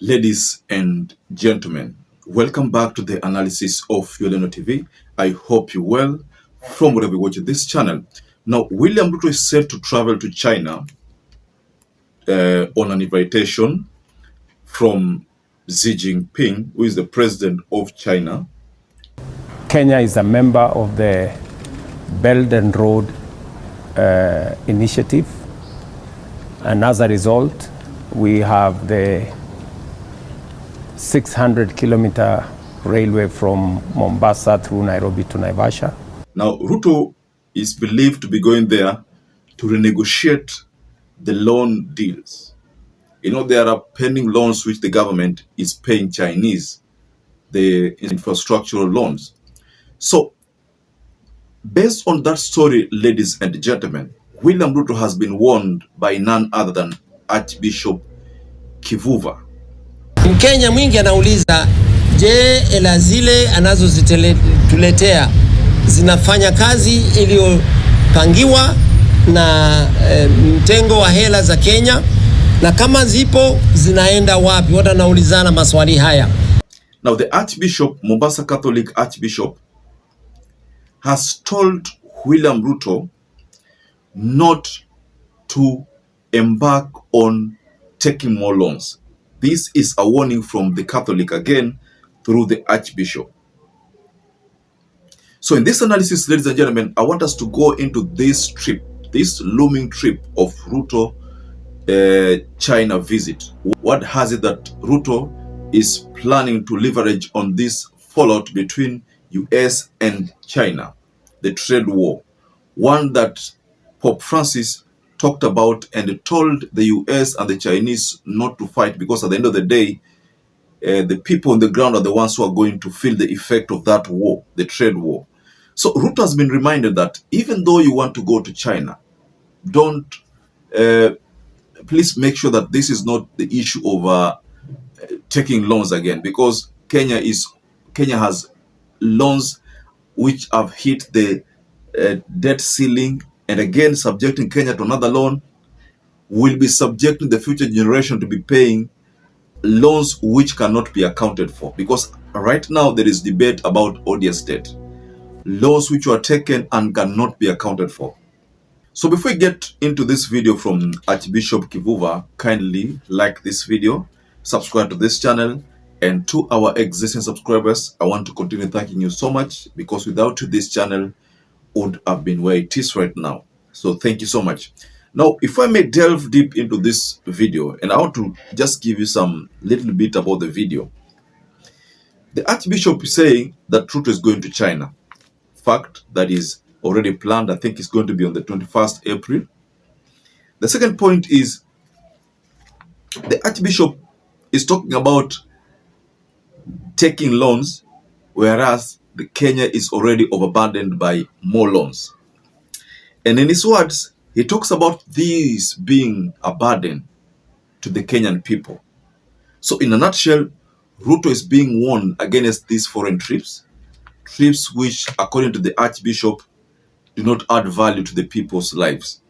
Ladies and gentlemen, welcome back to the analysis of YOLENO TV. I hope you're well from wherever you watch this channel. Now, William Ruto is set to travel to China on an invitation from Xi Jinping, who is the president of China. Kenya is a member of the Belt and Road Initiative, and as a result, we have the 600-kilometer railway from Mombasa through Nairobi to Naivasha. Now, Ruto is believed to be going there to renegotiate the loan deals. You know, there are pending loans which the government is paying Chinese, the infrastructural loans. So, based on that story, ladies and gentlemen, William Ruto has been warned by none other than Archbishop Kuva. Mkenya mwingi anauliza, je, hela zile anazozituletea zinafanya kazi iliyopangiwa na mtengo wa hela za Kenya, na kama zipo zinaenda wapi? Watu wanaulizana maswali haya. Now the Archbishop, Mombasa Catholic Archbishop, has told William Ruto not to embark on taking more loans. This is a warning from the Catholic again through the Archbishop. So in this analysis, ladies and gentlemen, I want us to go into this trip, this looming trip of Ruto China visit. What has it that Ruto is planning to leverage on this fallout between US and China, the trade war, one that Pope Francis talked about and told the US and the Chinese not to fight, because at the end of the day, the people on the ground are the ones who are going to feel the effect of that war, the trade war. So Ruto has been reminded that even though you want to go to China, don't, please make sure that this is not the issue of taking loans again, because Kenya has loans which have hit the debt ceiling, and again subjecting Kenya to another loan will be subjecting the future generation to be paying loans which cannot be accounted for, because right now there is debate about odious debt, loans which were taken and cannot be accounted for. So before we get into this video from Archbishop Kuva, kindly like this video, subscribe to this channel, and to our existing subscribers, I want to continue thanking you so much, because without you, this channel would have been where it is right now. So thank you so much. Now, if I may delve deep into this video, and I want to just give you some little bit about the video. The Archbishop is saying that Ruto is going to China. Fact that is already planned. I think it's going to be on the 21st April. The second point is the Archbishop is talking about taking loans, whereas the Kenya is already overburdened by more loans. And in his words, he talks about these being a burden to the Kenyan people. So in a nutshell, Ruto is being warned against these foreign trips which, according to the Archbishop, do not add value to the people's lives.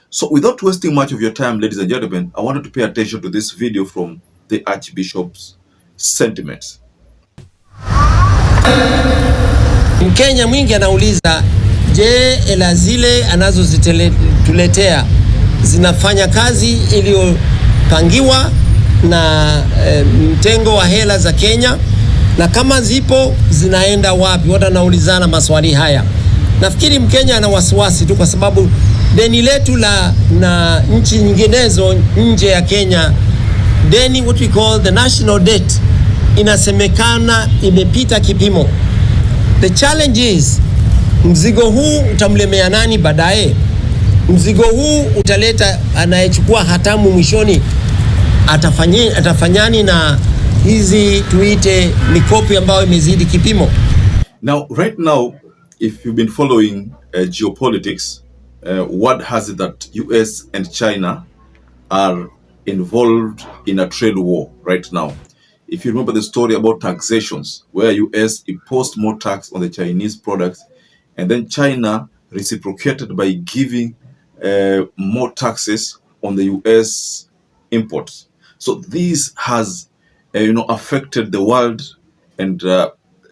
So without wasting much of your time, ladies and gentlemen, I wanted to pay attention to this video from the Archbishop's sentiments. Mkenya mwingi anauliza, je, hela zile anazozituletea zinafanya kazi iliyopangiwa na mtengo wa hela za Kenya, na kama zipo zinaenda wapi? Watu wanaulizana maswali haya. Nafikiri Mkenya ana wasiwasi tu, kwa sababu deni letu na nchi nyinginezo nje ya Kenya, deni, what we call the national debt, inasemekana imepita kipimo. The challenge is, mzigo huu utamlemea nani baadaye? Mzigo huu utaleta anayechukua hatamu mwishoni atafanyani na hizi tuite mikopo ambayo imezidi kipimo. Now, right now, if you've been following geopolitics, what has it that US and China are involved in a trade war right now? If you remember the story about taxations, where US imposed more tax on the Chinese products, and then China reciprocated by giving more taxes on the US imports. So this has affected the world, and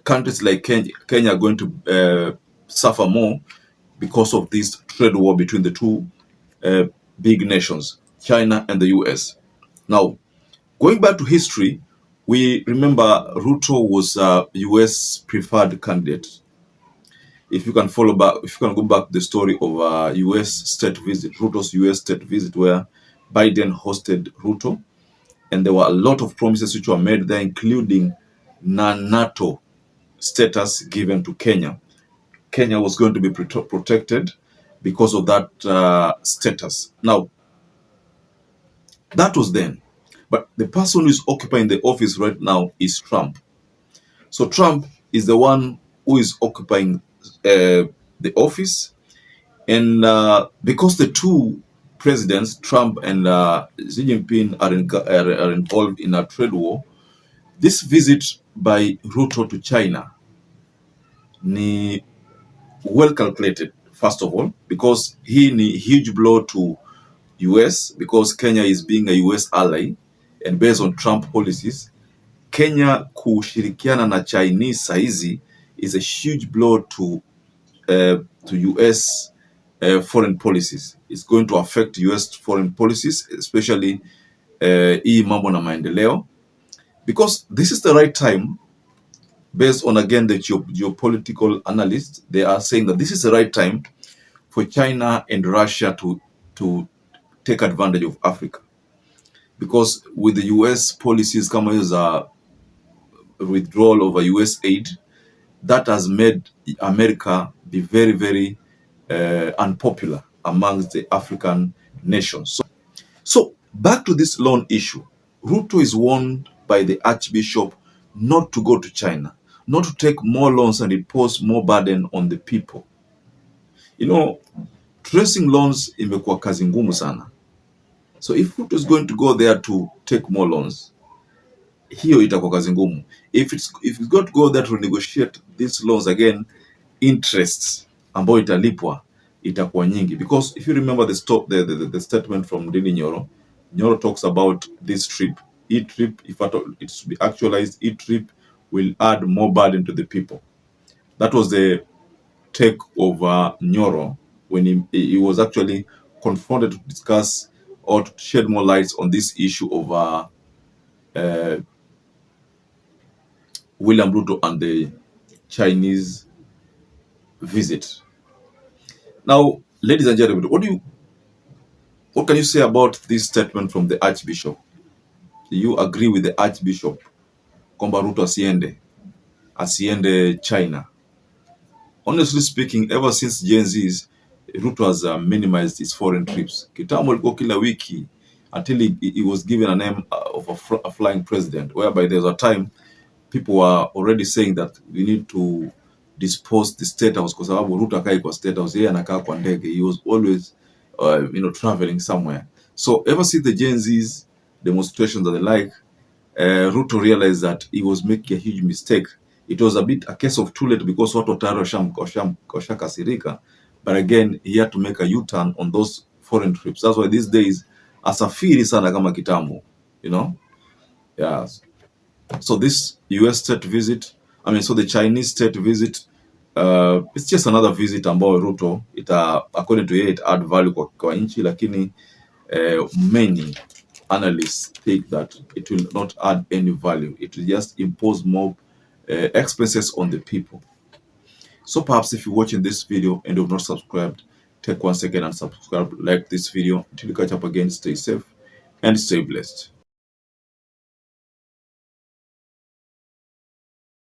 countries like Kenya are going to suffer more because of this trade war between the two uh, big nations, China and the US. Now, going back to history, we remember Ruto was a US preferred candidate. If you can follow back, if you can go back to the story of a US state visit, Ruto's US state visit, where Biden hosted Ruto, and there were a lot of promises which were made there, including non-NATO status given to Kenya. Kenya was going to be protected because of that status. Now, that was then. But the person who is occupying the office right now is Trump. So Trump is the one who is occupying the office. And because the two presidents, Trump and Xi Jinping, are involved in a trade war, this visit by Ruto to China ni well calculated, first of all, because he ni huge blow to US, because Kenya is being a US ally, and based on Trump policies, Kenya kushirikiana na Chinese saizi is a huge blow to US foreign policies. It's going to affect US foreign policies, especially hii mambo na maendeleo, because this is the right time. Based on, again, the geopolitical analysts, they are saying that this is the right time for China and Russia to take advantage of Africa, because with the US policies coming as a withdrawal of a US aid, that has made America be very, very unpopular amongst the African nations. So back to this loan issue, Ruto is warned by the Archbishop not to go to China, not to take more loans and impose more burden on the people. Tracing loans imekuwa kazi ngumu sana. So if Ruto is going to go there to take more loans, hiyo itakuwa kazi ngumu. If it's going to go there to negotiate these loans again, interests ambayo italipwa itakuwa nyingi, because if you remember the statement from Dini Nyoro talks about this trip. Each trip, if at all it's to be actualized, each trip will add more burden to the people. That was the take of Nyoro when he was actually confronted to discuss or to shed more lights on this issue of William Ruto and the Chinese visit. Now, ladies and gentlemen, what can you say about this statement from the Archbishop? Do you agree with the Archbishop kwamba Ruto asiende China? Honestly speaking, ever since Gen Z's, Ruto has minimized his foreign trips. Kitambo alikuwa kila wiki until he was given a name of a flying president, whereby there was a time people were already saying that we need to dispose the state house kwa sababu Ruto akai kwa state house, yeye anakaa kwa ndege. He was always traveling somewhere. So ever since the Gen Z's demonstrations and the like, Ruto realized that he was making a huge mistake. It was a case of too late, because watu tayari washakasirika. But again, he had to make a U-turn on those foreign trips. That's why these days asafiri sana kama kitambo, Yeah. So this US state visit, the Chinese state visit, it's just another visit ambayo Ruto according to yeye it add value kwa nchi, lakini many analysts think that it will not add any value. It will just impose more expenses on the people. So perhaps if you're watching this video and you've not subscribed, take 1 second and subscribe, like this video. Until we catch up again, stay safe and stay blessed.